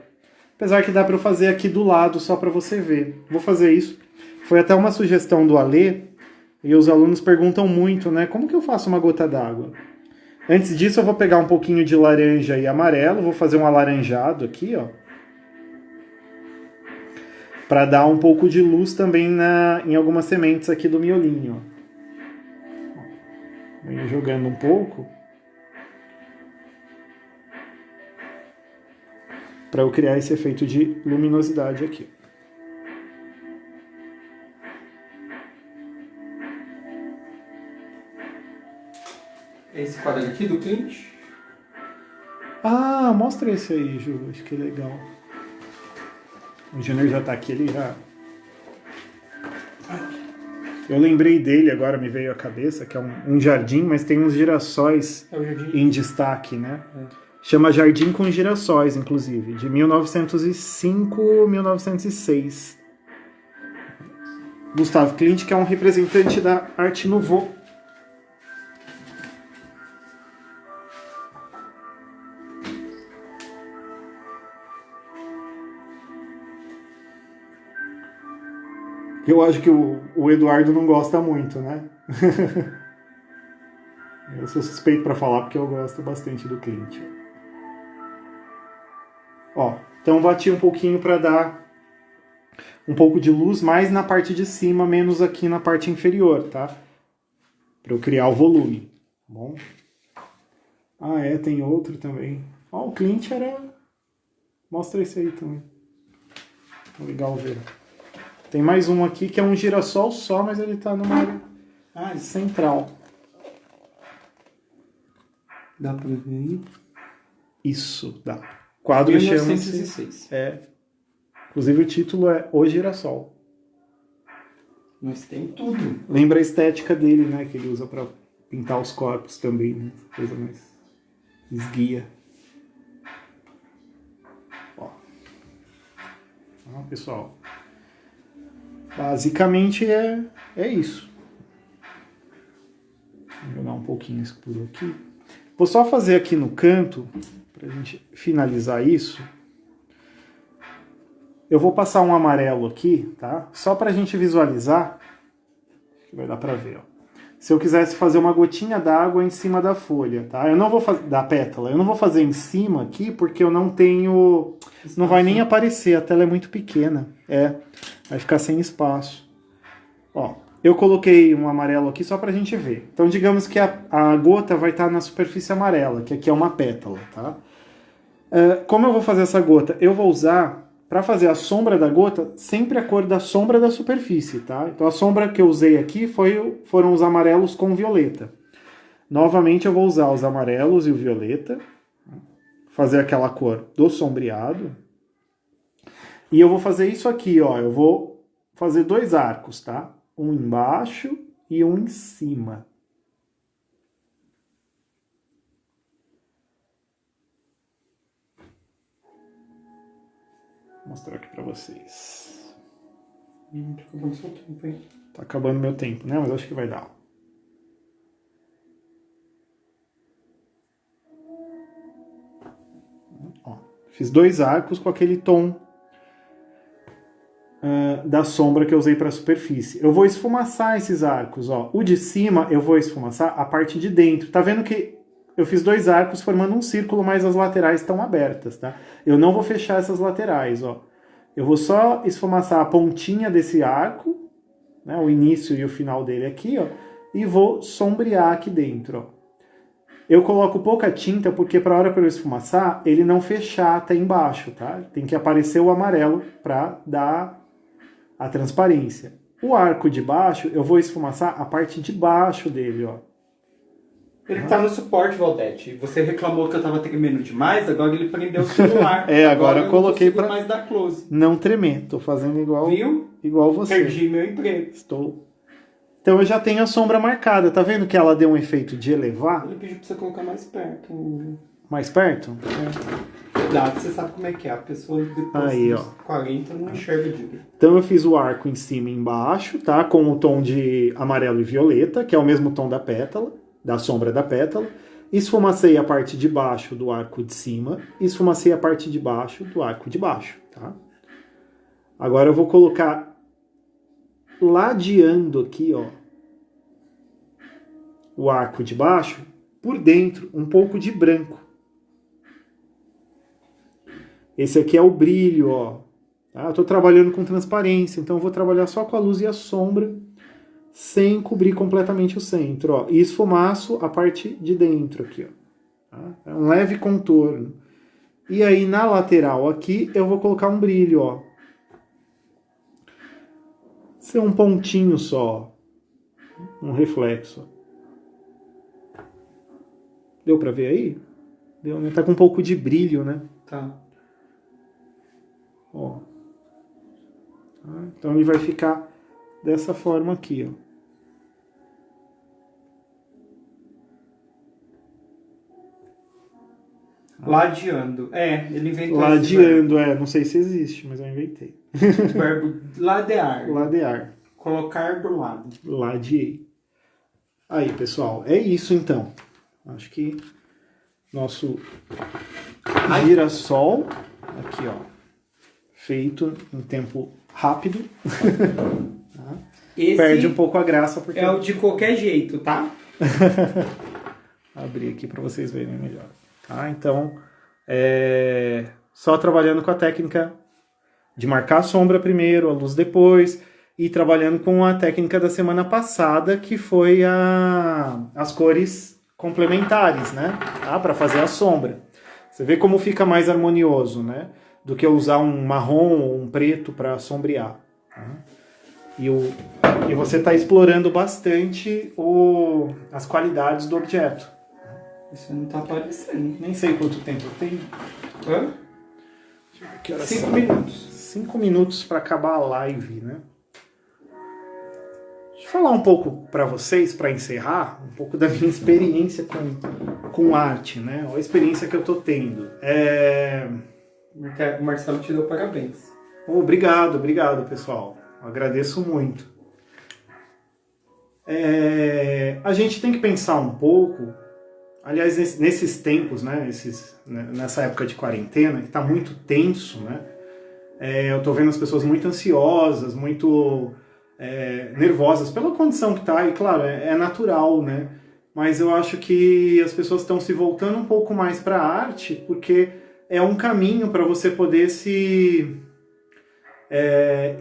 Apesar que dá para eu fazer aqui do lado, só para você ver. Vou fazer isso. Foi até uma sugestão do Alê, e os alunos perguntam muito, né? Como que eu faço uma gota d'água? Antes disso, eu vou pegar um pouquinho de laranja e amarelo, vou fazer um alaranjado aqui, ó. Para dar um pouco de luz também em algumas sementes aqui do miolinho. Venho jogando um pouco. Para eu criar esse efeito de luminosidade aqui. Esse quadro aqui do Clint? Ah, mostra esse aí, Ju. Acho que é legal. O Júnior já tá aqui, ele já... Eu lembrei dele agora, me veio à cabeça, que é um jardim, mas tem uns girassóis em destaque, né? Chama Jardim com Girassóis, inclusive, de 1905, 1906. Gustavo Klimt, que é um representante da Arte Nouveau. Eu acho que o Eduardo não gosta muito, né? Eu sou suspeito para falar porque eu gosto bastante do Klimt. Ó, então bati um pouquinho para dar um pouco de luz mais na parte de cima, menos aqui na parte inferior, tá? Para eu criar o volume, tá bom? Ah, é, tem outro também. Ó, o Klimt era... Mostra esse aí também. Legal ver. Tem mais um aqui que é um girassol só, mas ele tá numa área central. Dá pra ver aí? Isso, dá. O quadro chama-se... 1906. Inclusive o título é O Girassol. Mas tem tudo. Lembra a estética dele, né? Que ele usa pra pintar os corpos também, né? Coisa mais esguia. Ó, pessoal. Basicamente é isso. Vou jogar um pouquinho escuro aqui. Vou só fazer aqui no canto, pra gente finalizar isso. Eu vou passar um amarelo aqui, tá? Só pra gente visualizar. Acho que vai dar pra ver, ó. Se eu quisesse fazer uma gotinha d'água em cima da folha, tá? Eu não vou fazer da pétala, eu não vou fazer em cima aqui porque eu não tenho... Não vai nem aparecer, a tela é muito pequena. Vai ficar sem espaço. Ó, eu coloquei um amarelo aqui só pra gente ver. Então, digamos que a gota vai estar na superfície amarela, que aqui é uma pétala, tá? Como eu vou fazer essa gota? Eu vou usar, para fazer a sombra da gota, sempre a cor da sombra da superfície, tá? Então, a sombra que eu usei aqui foram os amarelos com violeta. Novamente, eu vou usar os amarelos e o violeta, fazer aquela cor do sombreado. E eu vou fazer isso aqui, ó. Eu vou fazer 2 arcos, tá? Um embaixo e um em cima. Vou mostrar aqui pra vocês. Tá acabando seu tempo, hein? Tá acabando meu tempo, né? Mas acho que vai dar. Ó, fiz 2 arcos com aquele tom da sombra que eu usei para a superfície. Eu vou esfumaçar esses arcos, ó. O de cima eu vou esfumaçar a parte de dentro. Tá vendo que eu fiz 2 arcos formando um círculo, mas as laterais estão abertas, tá? Eu não vou fechar essas laterais, ó. Eu vou só esfumaçar a pontinha desse arco, né, o início e o final dele aqui, ó, e vou sombrear aqui dentro, ó. Eu coloco pouca tinta porque para a hora para eu esfumaçar, ele não fechar até embaixo, tá? Tem que aparecer o amarelo para dar a transparência. O arco de baixo, eu vou esfumaçar a parte de baixo dele, ó. Ele tá no suporte, Valdete. Você reclamou que eu tava tremendo demais, agora ele prendeu o celular. Agora eu coloquei pra mais dar close. não tremer. Tô fazendo igual você. Perdi meu emprego. Então eu já tenho a sombra marcada. Tá vendo que ela deu um efeito de elevar? Ele pediu pra você colocar mais perto. Mais perto? Cuidado, você sabe como é que é. A pessoa depois Aí, dos 40 não enxerga direito. Então eu fiz o arco em cima e embaixo, tá? Com o tom de amarelo e violeta, que é o mesmo tom da pétala, da sombra da pétala. Esfumacei a parte de baixo do arco de cima, esfumacei a parte de baixo do arco de baixo, tá? Agora eu vou colocar ladeando aqui, ó, o arco de baixo, por dentro, um pouco de branco. Esse aqui é o brilho, ó. Tá? Eu tô trabalhando com transparência, então eu vou trabalhar só com a luz e a sombra, sem cobrir completamente o centro, ó. E esfumaço a parte de dentro aqui, ó. Tá? É um leve contorno. E aí na lateral aqui eu vou colocar um brilho, ó. Ser um pontinho só, um reflexo. Deu pra ver aí? Deu, né? Tá com um pouco de brilho, né? Tá. Ó. Então ele vai ficar dessa forma aqui, ó. Ladeando. Ele inventou Ladeando, não sei se existe, mas eu inventei. esse verbo ladear. Ladear. Colocar do lado. Ladeei. Aí, pessoal, é isso então. Acho que nosso girassol, aqui ó, feito em tempo rápido. Esse perde um pouco a graça porque é o de qualquer jeito, tá? Abrir aqui para vocês verem melhor. Tá? Então, só trabalhando com a técnica de marcar a sombra primeiro, a luz depois, e trabalhando com a técnica da semana passada, que foi as cores complementares, né? Tá? Para fazer a sombra. Você vê como fica mais harmonioso, né? Do que usar um marrom ou um preto para sombrear. Tá? E você está explorando bastante as qualidades do objeto. Isso não tá aparecendo. Nem sei quanto tempo eu tenho. Hã? 5 minutos. 5 minutos para acabar a live, né? Deixa eu falar um pouco para vocês, para encerrar, um pouco da minha experiência com arte, né? A experiência que eu tô tendo. O Marcelo te deu parabéns. Obrigado, pessoal. Eu agradeço muito. A gente tem que pensar um pouco, aliás, nesses tempos, né? Nessa época de quarentena, que está muito tenso, né? Eu estou vendo as pessoas muito ansiosas, muito nervosas pela condição que está, e claro, é natural, né? Mas eu acho que as pessoas estão se voltando um pouco mais para a arte, porque é um caminho para você poder se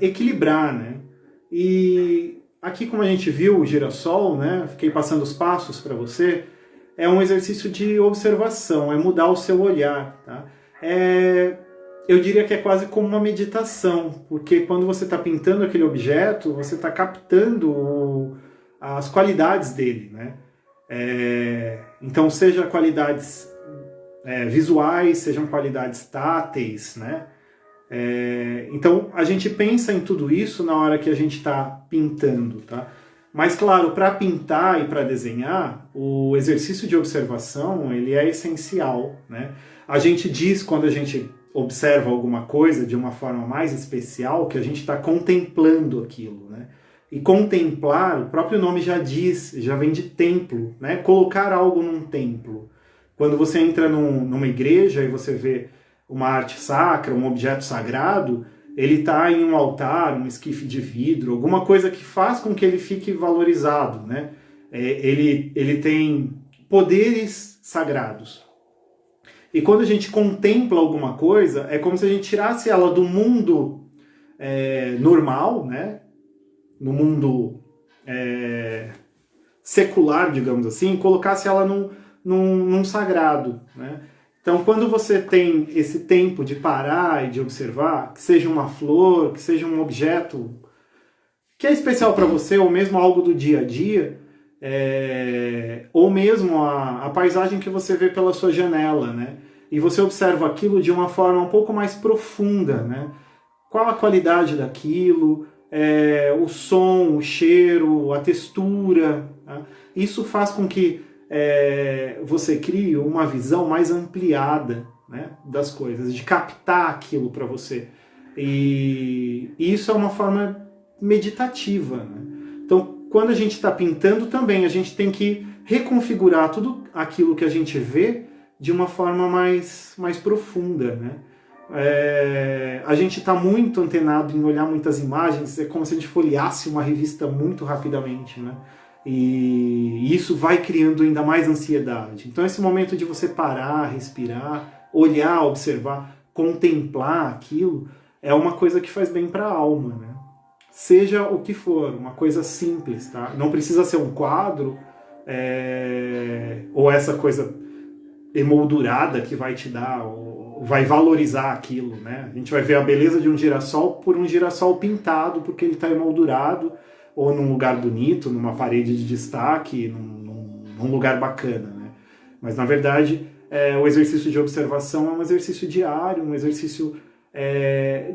equilibrar, né? E aqui, como a gente viu o girassol, né? Fiquei passando os passos para você. É um exercício de observação, é mudar o seu olhar, tá? Eu diria que é quase como uma meditação, porque quando você está pintando aquele objeto, você está captando as qualidades dele, né? Então, seja qualidades visuais, sejam qualidades táteis, né? Então, a gente pensa em tudo isso na hora que a gente está pintando, tá? Mas, claro, para pintar e para desenhar, o exercício de observação, ele é essencial, né? A gente diz, quando a gente observa alguma coisa de uma forma mais especial, que a gente está contemplando aquilo, né? E contemplar, o próprio nome já diz, já vem de templo, né? Colocar algo num templo. Quando você entra numa igreja e você vê uma arte sacra, um objeto sagrado, ele está em um altar, um esquife de vidro, alguma coisa que faz com que ele fique valorizado, né? Ele tem poderes sagrados. E quando a gente contempla alguma coisa, é como se a gente tirasse ela do mundo normal, né? No mundo secular, digamos assim, e colocasse ela num sagrado, né? Então, quando você tem esse tempo de parar e de observar, que seja uma flor, que seja um objeto que é especial para você, ou mesmo algo do dia a dia, ou mesmo a paisagem que você vê pela sua janela, né? E você observa aquilo de uma forma um pouco mais profunda, né? Qual a qualidade daquilo, o som, o cheiro, a textura. Tá? Isso faz com que você crie uma visão mais ampliada, né, das coisas, de captar aquilo para você. E isso é uma forma meditativa. Né? Então, quando a gente está pintando também, a gente tem que reconfigurar tudo aquilo que a gente vê de uma forma mais profunda. Né? A gente está muito antenado em olhar muitas imagens, é como se a gente folheasse uma revista muito rapidamente, né? E isso vai criando ainda mais ansiedade. Então esse momento de você parar, respirar, olhar, observar, contemplar aquilo, é uma coisa que faz bem para a alma, né? Seja o que for, uma coisa simples, tá? Não precisa ser um quadro, ou essa coisa emoldurada que vai te dar, ou vai valorizar aquilo, né? A gente vai ver a beleza de um girassol por um girassol pintado, porque ele está emoldurado, ou num lugar bonito, numa parede de destaque, num lugar bacana, né? Mas, na verdade, o exercício de observação é um exercício diário, um exercício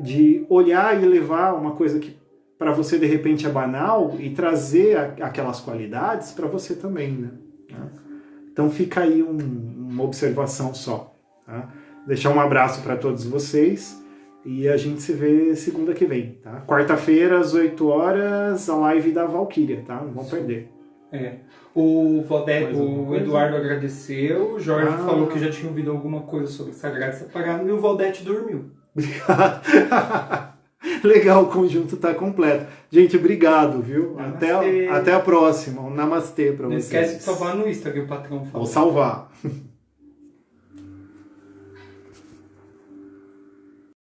de olhar e levar uma coisa que para você, de repente, é banal e trazer aquelas qualidades para você também, né? Então fica aí uma observação só. Tá? Deixar um abraço para todos vocês. E a gente se vê segunda que vem, tá? Quarta-feira, às 8 horas, a live da Valkyria, tá? Não vão perder. O Eduardo agradeceu, o Jorge falou que já tinha ouvido alguma coisa sobre Sagrado Separado e o Valdete dormiu. Obrigado. Legal, o conjunto tá completo. Gente, obrigado, viu? Até a próxima. Um namastê pra vocês. Não esquece de salvar no Instagram, o patrão falou. Vou salvar.